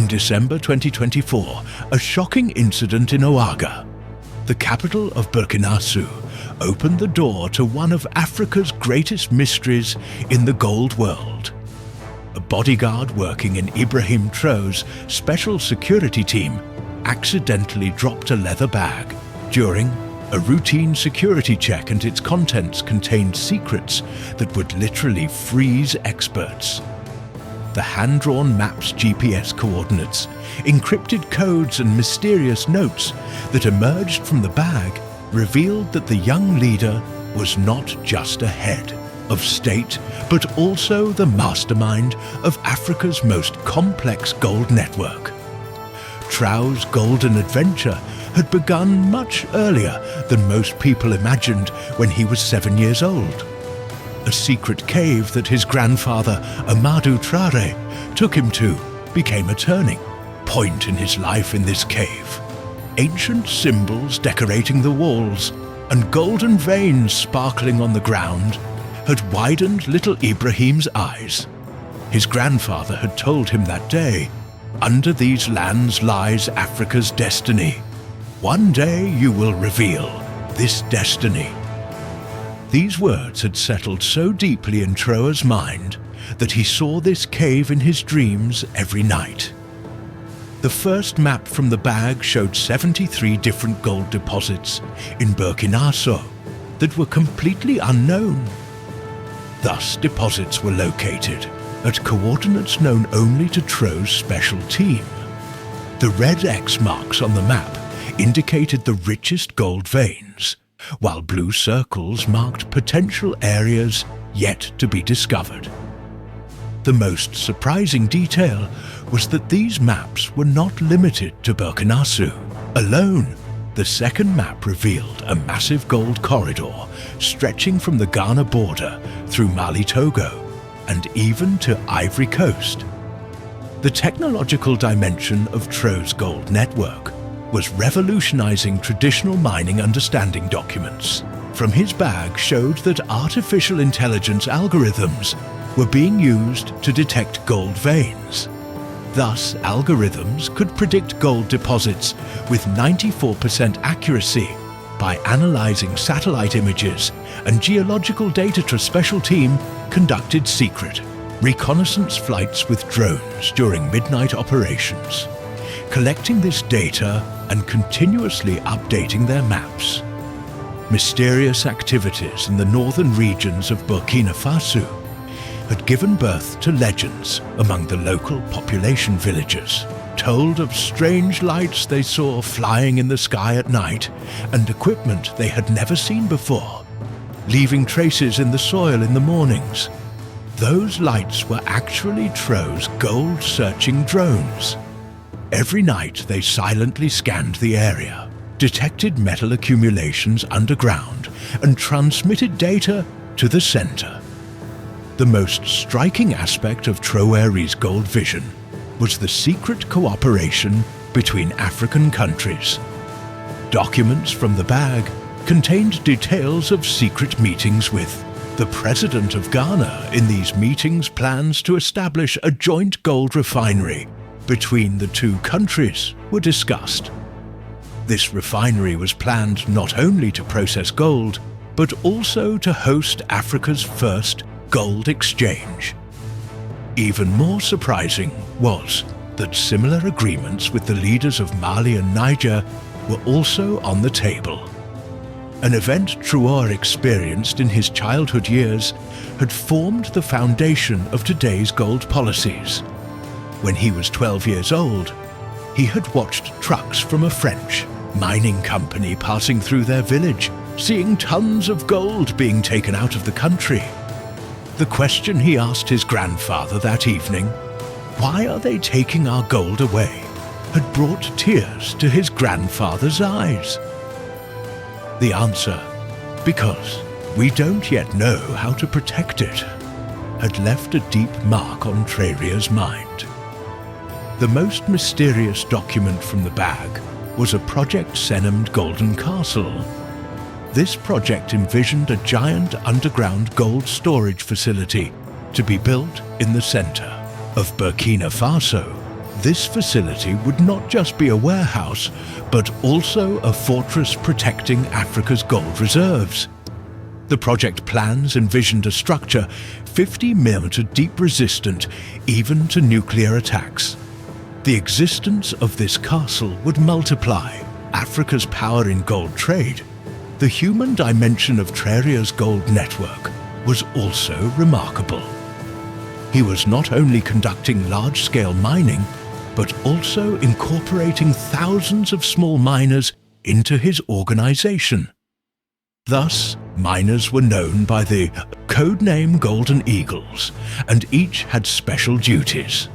December 2024, a shocking incident in Ouagadougou, the capital of Burkina Faso, opened the door to one of Africa's greatest mysteries in the gold world. A bodyguard working in Ibrahim Traoré's special security team accidentally dropped a leather bag during a routine security check, and its contents contained secrets that would literally freeze experts. The hand-drawn map's GPS coordinates, encrypted codes and mysterious notes that emerged from the bag revealed that the young leader was not just a head of state, but also the mastermind of Africa's most complex gold network. Traoré's golden adventure had begun much earlier than most people imagined when he was 7 years old. A secret cave that his grandfather, Amadou Traoré, took him to became a turning point in his life in this cave. Ancient symbols decorating the walls and golden veins sparkling on the ground had widened little Ibrahim's eyes. His grandfather had told him that day, "Under these lands lies Africa's destiny. One day you will reveal this destiny." These words had settled so deeply in Traoré's mind that he saw this cave in his dreams every night. The first map from the bag showed 73 different gold deposits in Burkina Faso that were completely unknown. Thus, deposits were located at coordinates known only to Traoré's special team. The red X marks on the map indicated the richest gold veins, while blue circles marked potential areas yet to be discovered. The most surprising detail was that these maps were not limited to Burkina Faso alone. The second map revealed a massive gold corridor stretching from the Ghana border through Mali-Togo and even to Ivory Coast. The technological dimension of Traoré's gold network was revolutionizing traditional mining understanding documents. From his bag showed that artificial intelligence algorithms were being used to detect gold veins. Thus, algorithms could predict gold deposits with 94% accuracy by analyzing satellite images, and geological data. A special team conducted secret reconnaissance flights with drones during midnight operations, collecting this data and continuously updating their maps. Mysterious activities in the northern regions of Burkina Faso had given birth to legends among the local population. Villagers told of strange lights they saw flying in the sky at night and equipment they had never seen before, leaving traces in the soil in the mornings. Those lights were actually Traoré's gold-searching drones. Every night they silently scanned the area, detected metal accumulations underground, and transmitted data to the center. The most striking aspect of Traoré's gold vision was the secret cooperation between African countries. Documents from the bag contained details of secret meetings with the President of Ghana. In these meetings, plans to establish a joint gold refinery between the two countries were discussed. This refinery was planned not only to process gold, but also to host Africa's first gold exchange. Even more surprising was that similar agreements with the leaders of Mali and Niger were also on the table. An event Traoré experienced in his childhood years had formed the foundation of today's gold policies. When he was 12 years old, he had watched trucks from a French mining company passing through their village, seeing tons of gold being taken out of the country. The question he asked his grandfather that evening, "Why are they taking our gold away?" had brought tears to his grandfather's eyes. The answer, "Because we don't yet know how to protect it," had left a deep mark on Traoré's mind. The most mysterious document from the bag was a project named Golden Castle. This project envisioned a giant underground gold storage facility to be built in the center of Burkina Faso. This facility would not just be a warehouse, but also a fortress protecting Africa's gold reserves. The project plans envisioned a structure 50 mm deep resistant even to nuclear attacks. The existence of this castle would multiply Africa's power in gold trade. The human dimension of Traoré's gold network was also remarkable. He was not only conducting large-scale mining, but also incorporating thousands of small miners into his organization. Thus, miners were known by the codename Golden Eagles, and each had special duties.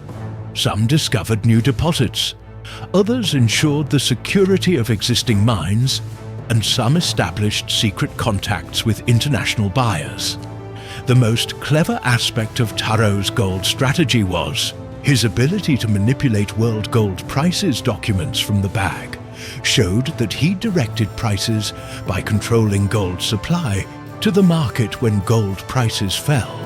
Some discovered new deposits, others ensured the security of existing mines, and some established secret contacts with international buyers. The most clever aspect of Traoré's gold strategy was his ability to manipulate world gold prices documents from the bag showed that he directed prices by controlling gold supply to the market when gold prices fell.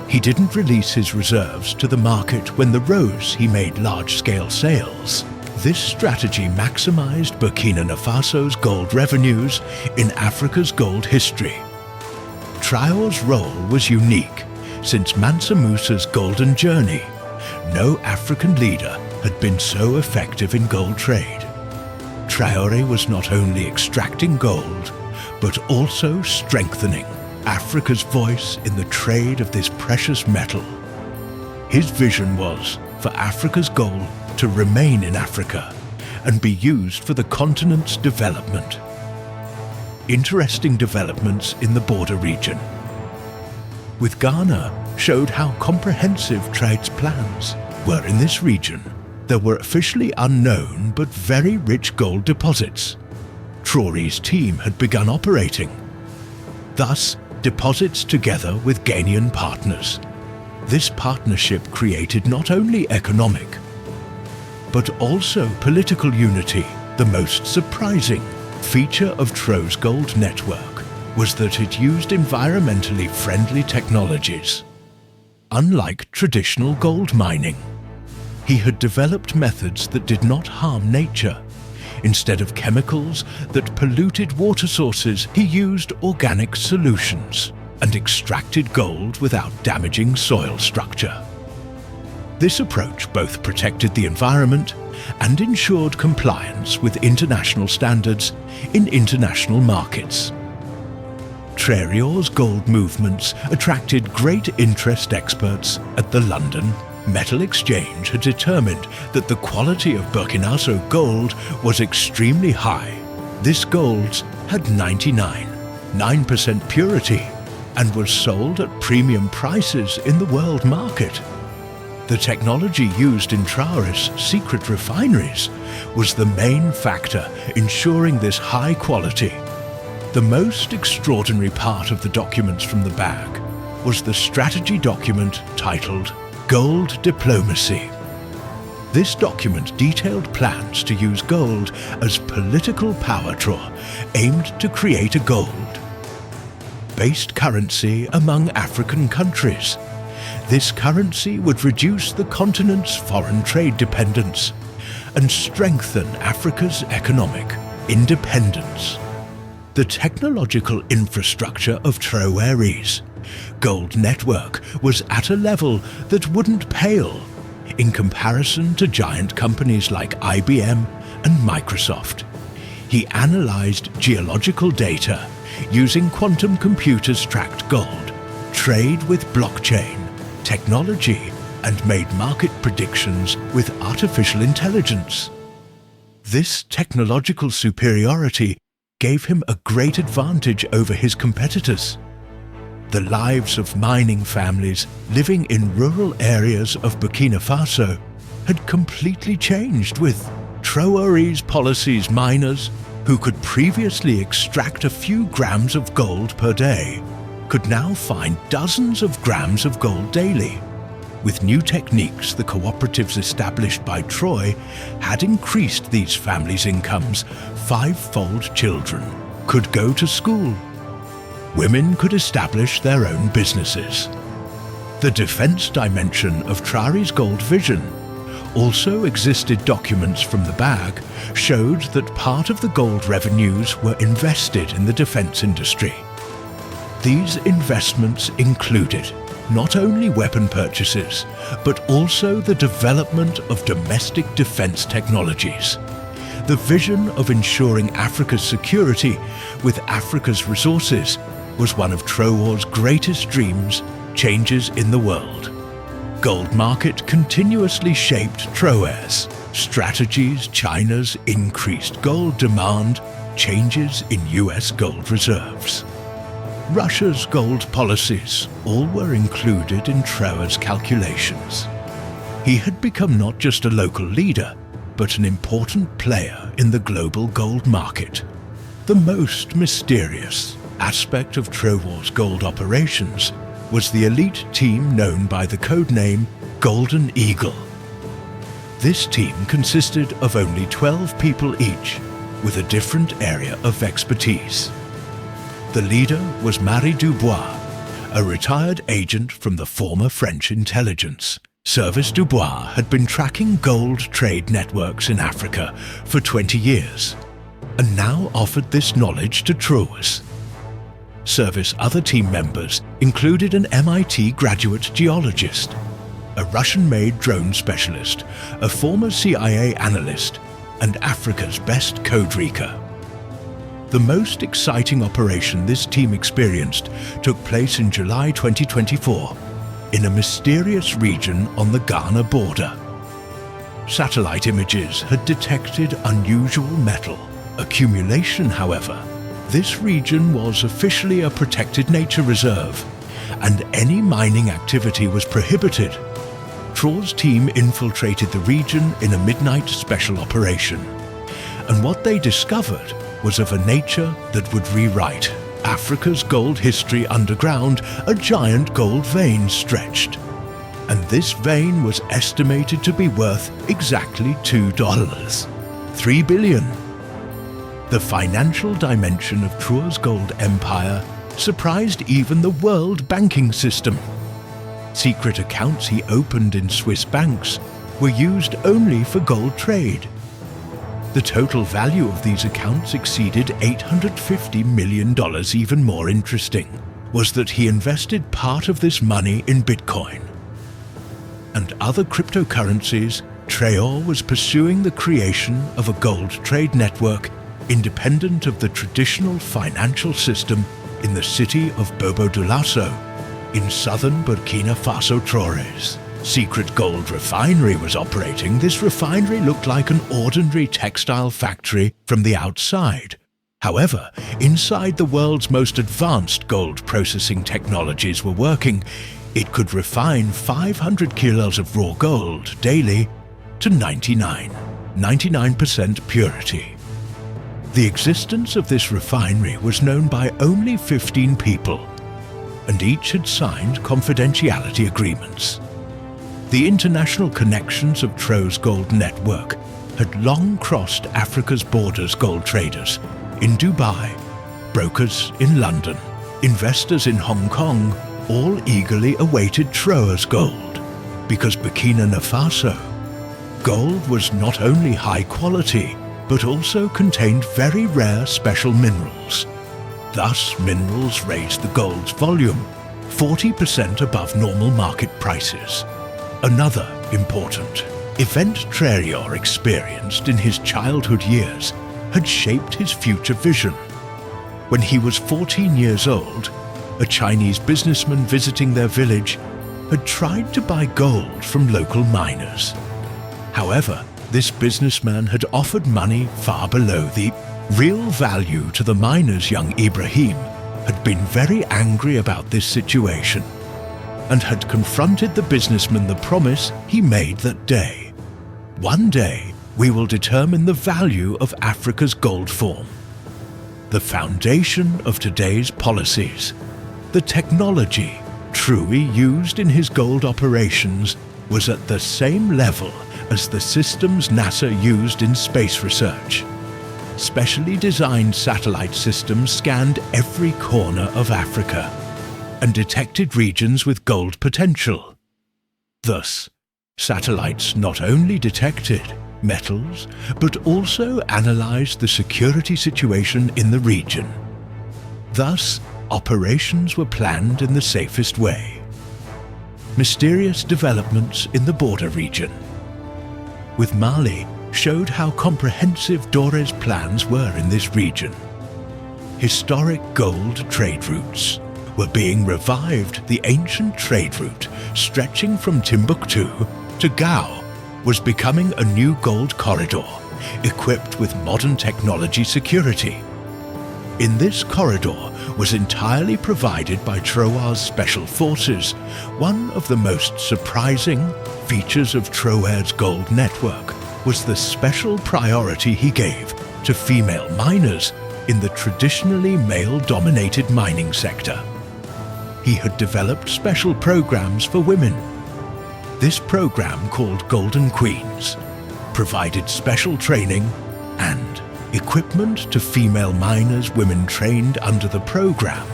He didn't release his reserves to the market when they rose. He made large-scale sales. This strategy maximized Burkina Faso's gold revenues in Africa's gold history. Traoré's role was unique. Since Mansa Musa's golden journey, no African leader had been so effective in gold trade. Traoré was not only extracting gold, but also strengthening Africa's voice in the trade of this precious metal. His vision was for Africa's gold to remain in Africa and be used for the continent's development. Interesting developments in the border region with Ghana showed how comprehensive Traoré's plans were in this region. There were officially unknown but very rich gold deposits. Traoré's team had begun operating. Thus, deposits together with Ghanaian partners. This partnership created not only economic, but also political unity. The most surprising feature of Traoré's gold network was that it used environmentally friendly technologies. Unlike traditional gold mining, he had developed methods that did not harm nature. Instead of chemicals that polluted water sources, he used organic solutions and extracted gold without damaging soil structure. This approach both protected the environment and ensured compliance with international standards in international markets. Traoré's gold movements attracted great interest. Experts at the London Metal Exchange had determined that the quality of Burkinafaso gold was extremely high. This gold had 99.9% purity and was sold at premium prices in the world market. The technology used in Traoré's secret refineries was the main factor ensuring this high quality. The most extraordinary part of the documents from the bag was the strategy document titled Gold Diplomacy. This document detailed plans to use gold as political power draw aimed to create a gold-based currency among African countries. This currency would reduce the continent's foreign trade dependence and strengthen Africa's economic independence. The technological infrastructure of Traoré's gold network was at a level that wouldn't pale in comparison to giant companies like IBM and Microsoft. He analyzed geological data using quantum computers, tracked gold, trade with blockchain technology, and made market predictions with artificial intelligence. This technological superiority gave him a great advantage over his competitors. The lives of mining families living in rural areas of Burkina Faso had completely changed with Traoré's policies. Miners who could previously extract a few grams of gold per day could now find dozens of grams of gold daily. With new techniques, the cooperatives established by Traoré had increased these families' incomes fivefold. Children could go to school. Women could establish their own businesses. The defense dimension of Traoré's gold vision Also existed documents from the bag showed that part of the gold revenues were invested in the defense industry. These investments included not only weapon purchases, but also the development of domestic defense technologies. The vision of ensuring Africa's security with Africa's resources was one of Traoré's greatest dreams, changes in the world. Gold market continuously shaped Traoré's strategies, China's increased gold demand, changes in US gold reserves. Russia's gold policies all were included in Traoré's calculations. He had become not just a local leader, but an important player in the global gold market. The most mysterious aspect of Traoré's gold operations was the elite team known by the codename Golden Eagle. This team consisted of only 12 people each, with a different area of expertise. The leader was Marie Dubois, a retired agent from the former French intelligence. Service Dubois had been tracking gold trade networks in Africa for 20 years, and now offered this knowledge to Traoré. Service other team members included an MIT graduate geologist, a Russian-made drone specialist, a former CIA analyst, and Africa's best code reader. The most exciting operation this team experienced took place in July 2024 in a mysterious region on the Ghana border. Satellite images had detected unusual metal accumulation, however. This region was officially a protected nature reserve, and any mining activity was prohibited. Traoré's team infiltrated the region in a midnight special operation, and what they discovered was of a nature that would rewrite Africa's gold history underground. A giant gold vein stretched, and this vein was estimated to be worth exactly $2, 3 billion. The financial dimension of Traoré's gold empire surprised even the world banking system. Secret accounts he opened in Swiss banks were used only for gold trade. The total value of these accounts exceeded $850 million. Even more interesting was that he invested part of this money in Bitcoin and other cryptocurrencies. Traoré was pursuing the creation of a gold trade network independent of the traditional financial system in the city of Bobo-Dioulasso in southern Burkina Faso. Traoré's secret gold refinery was operating. This refinery looked like an ordinary textile factory from the outside. However, inside the world's most advanced gold processing technologies were working. It could refine 500 kilos of raw gold daily to 99% purity. The existence of this refinery was known by only 15 people, and each had signed confidentiality agreements. The international connections of Traoré's gold network had long crossed Africa's borders. Gold traders in Dubai, brokers in London, investors in Hong Kong all eagerly awaited Traoré's gold, because Burkina Faso gold was not only high quality, but also contained very rare special minerals. Thus, minerals raised the gold's volume 40% above normal market prices. Another important event Traoré experienced in his childhood years had shaped his future vision. When he was 14 years old, a Chinese businessman visiting their village had tried to buy gold from local miners. However, this businessman had offered money far below the real value to the miners. Young Ibrahim had been very angry about this situation and had confronted the businessman. The promise he made that day: one day we will determine the value of Africa's gold form, the foundation of today's policies. The technology Traoré used in his gold operations was at the same level as the systems NASA used in space research. Specially designed satellite systems scanned every corner of Africa and detected regions with gold potential. Thus, Satellites not only detected metals, but also analyzed the security situation in the region. Thus, operations were planned in the safest way. Mysterious developments in the border region with Mali showed how comprehensive Traoré's plans were in this region. Historic gold trade routes were being revived. The ancient trade route stretching from Timbuktu to Gao was becoming a new gold corridor, equipped with modern technology security. In this corridor was entirely provided by Traoré's special forces. One of the most surprising features of Traoré's gold network was the special priority he gave to female miners in the traditionally male-dominated mining sector. He had developed special programs for women. This program, called Golden Queens, provided special training and equipment to female miners. Women trained under the program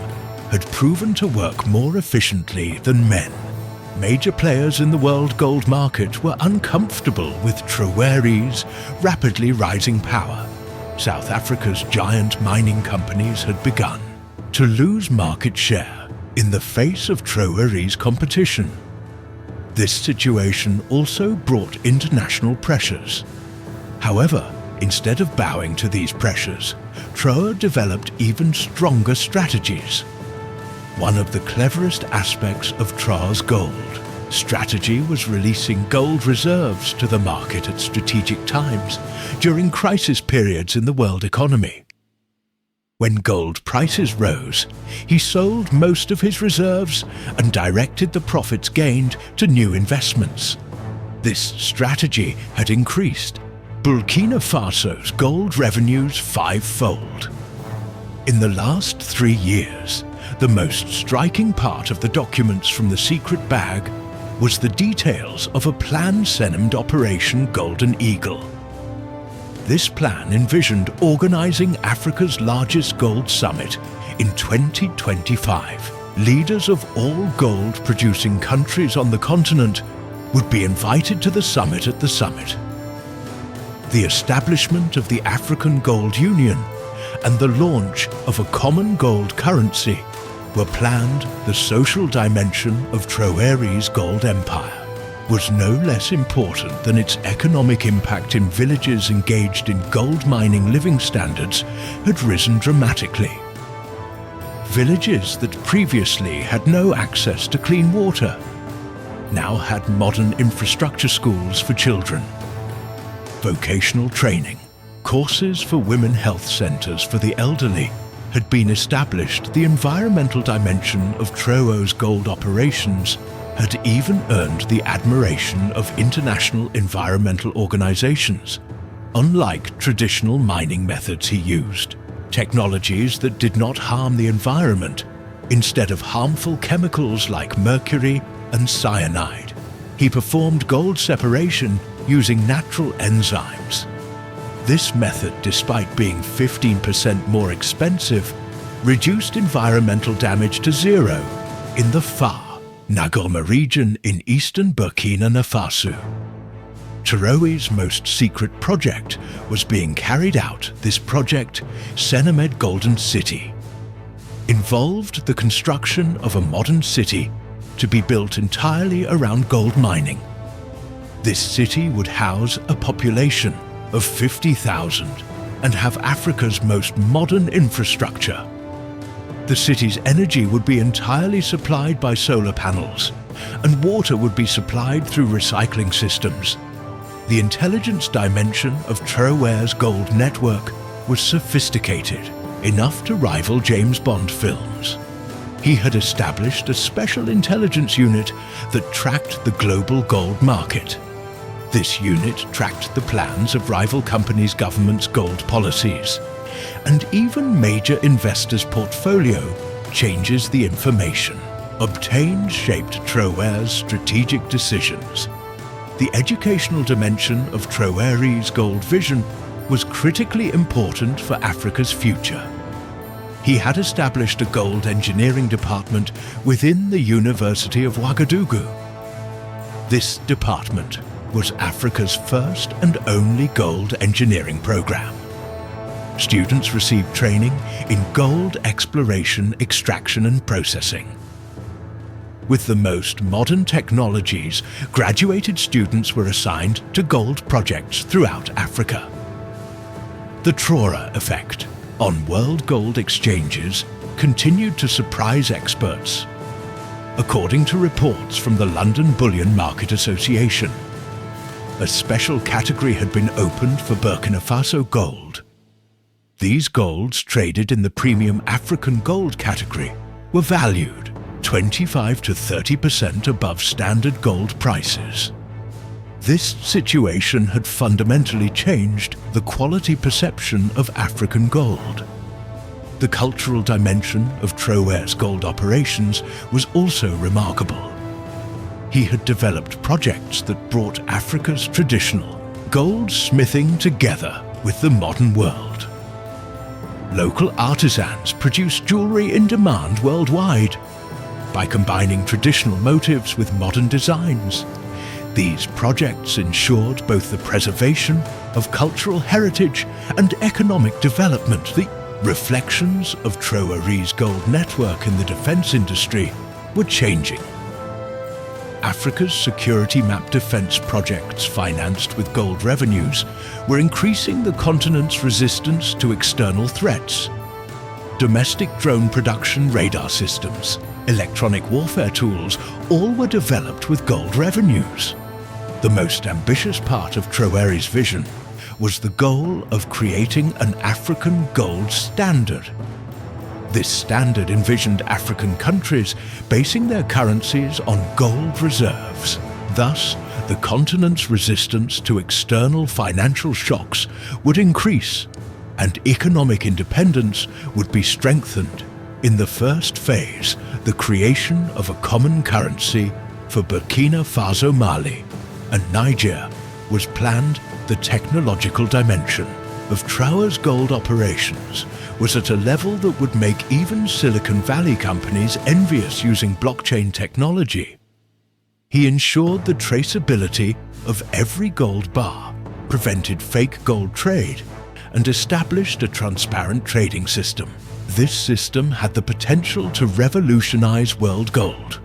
had proven to work more efficiently than men. Major players in the world gold market were uncomfortable with Traoré's rapidly rising power. South Africa's giant mining companies had begun to lose market share in the face of Traoré's competition. This situation also brought international pressures. However, instead of bowing to these pressures, Traoré developed even stronger strategies. One of the cleverest aspects of Traoré's gold strategy was releasing gold reserves to the market at strategic times during crisis periods in the world economy. When gold prices rose, he sold most of his reserves and directed the profits gained to new investments. This strategy had increased Burkina Faso's gold revenues fivefold. In the last 3 years, the most striking part of the documents from the secret bag was the details of a plan named Operation Golden Eagle. This plan envisioned organizing Africa's largest gold summit in 2025. Leaders of all gold-producing countries on the continent would be invited to the summit. At the summit, the establishment of the African Gold Union and the launch of a common gold currency were planned. The social dimension of Traoré's gold empire was no less important than its economic impact. In villages engaged in gold mining, living standards had risen dramatically. Villages that previously had no access to clean water now had modern infrastructure schools for children, vocational training, courses for women, health centers for the elderly had been established. The environmental dimension of Traoré's gold operations had even earned the admiration of international environmental organizations. Unlike traditional mining methods, he used technologies that did not harm the environment. Instead of harmful chemicals like mercury and cyanide, he performed gold separation using natural enzymes. This method, despite being 15% more expensive, reduced environmental damage to zero in the far Ngoma region in eastern Burkina Faso. Traoré's most secret project was being carried out. This project, Senamed Golden City, involved the construction of a modern city to be built entirely around gold mining. This city would house a population of 50,000 and have Africa's most modern infrastructure. The city's energy would be entirely supplied by solar panels, and water would be supplied through recycling systems. The intelligence dimension of Traoré's gold network was sophisticated enough to rival James Bond films. He had established a special intelligence unit that tracked the global gold market. This unit tracked the plans of rival companies' governments' gold policies, and even major investors' portfolio changes. The information obtained shaped Traoré's strategic decisions. The educational dimension of Traoré's gold vision was critically important for Africa's future. He had established a gold engineering department within the University of Ouagadougou. This department was Africa's first and only gold engineering program. Students received training in gold exploration, extraction and processing. With the most modern technologies, graduated students were assigned to gold projects throughout Africa. The Traoré effect on world gold exchanges continued to surprise experts. According to reports from the London Bullion Market Association, a special category had been opened for Burkina Faso gold. These golds traded in the premium African gold category were valued 25 to 30% above standard gold prices. This situation had fundamentally changed the quality perception of African gold. The cultural dimension of Traoré's gold operations was also remarkable. He had developed projects that brought Africa's traditional goldsmithing together with the modern world. Local artisans produced jewelry in demand worldwide. By combining traditional motifs with modern designs, these projects ensured both the preservation of cultural heritage and economic development. The reflections of Traoré's gold network in the defense industry were changing. Africa's security map defense projects financed with gold revenues were increasing the continent's resistance to external threats. Domestic drone production, radar systems, electronic warfare tools, all were developed with gold revenues. The most ambitious part of Traoré's vision was the goal of creating an African gold standard. This standard envisioned African countries basing their currencies on gold reserves. Thus, the continent's resistance to external financial shocks would increase, and economic independence would be strengthened. In the first phase, the creation of a common currency for Burkina Faso, Mali, and Niger was planned. The technological dimension of Traoré's gold operations was at a level that would make even Silicon Valley companies envious using blockchain technology. He ensured the traceability of every gold bar, prevented fake gold trade, and established a transparent trading system. This system had the potential to revolutionize world gold.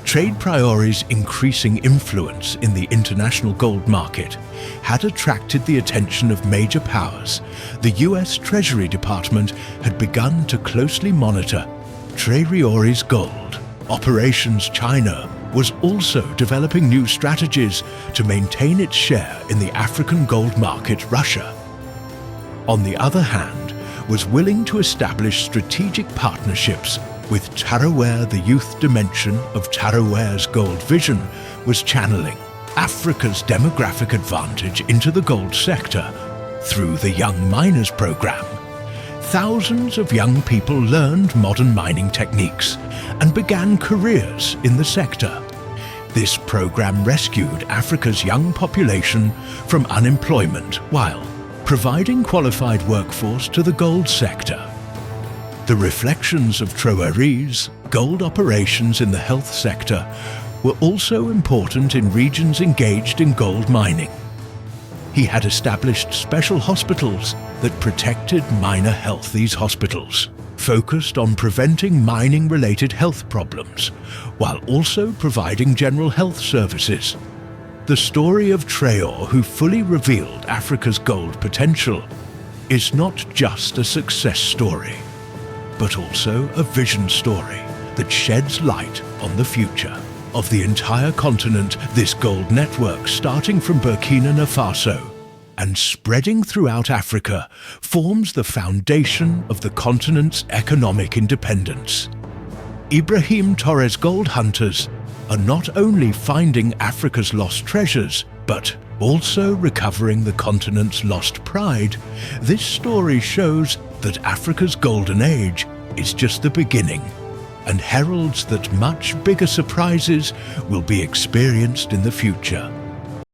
Trade Traoré's increasing influence in the international gold market had attracted the attention of major powers. The US Treasury Department had begun to closely monitor Traoré's gold operations. China was also developing new strategies to maintain its share in the African gold market. Russia, on the other hand, was willing to establish strategic partnerships with Traoré. The youth dimension of Traoré's gold vision was channeling Africa's demographic advantage into the gold sector through the Young Miners program. Thousands of young people learned modern mining techniques and began careers in the sector. This program rescued Africa's young population from unemployment while providing qualified workforce to the gold sector. The reflections of Traoré's gold operations in the health sector were also important in regions engaged in gold mining. He had established special hospitals that protected miner health. These hospitals focused on preventing mining-related health problems, while also providing general health services. The story of Traoré, who fully revealed Africa's gold potential, is not just a success story, but also a vision story that sheds light on the future of the entire continent. This gold network, starting from Burkina Faso and spreading throughout Africa, forms the foundation of the continent's economic independence. Ibrahim Traoré's gold hunters are not only finding Africa's lost treasures, but also recovering the continent's lost pride. This story shows that Africa's golden age is just the beginning, and heralds that much bigger surprises will be experienced in the future.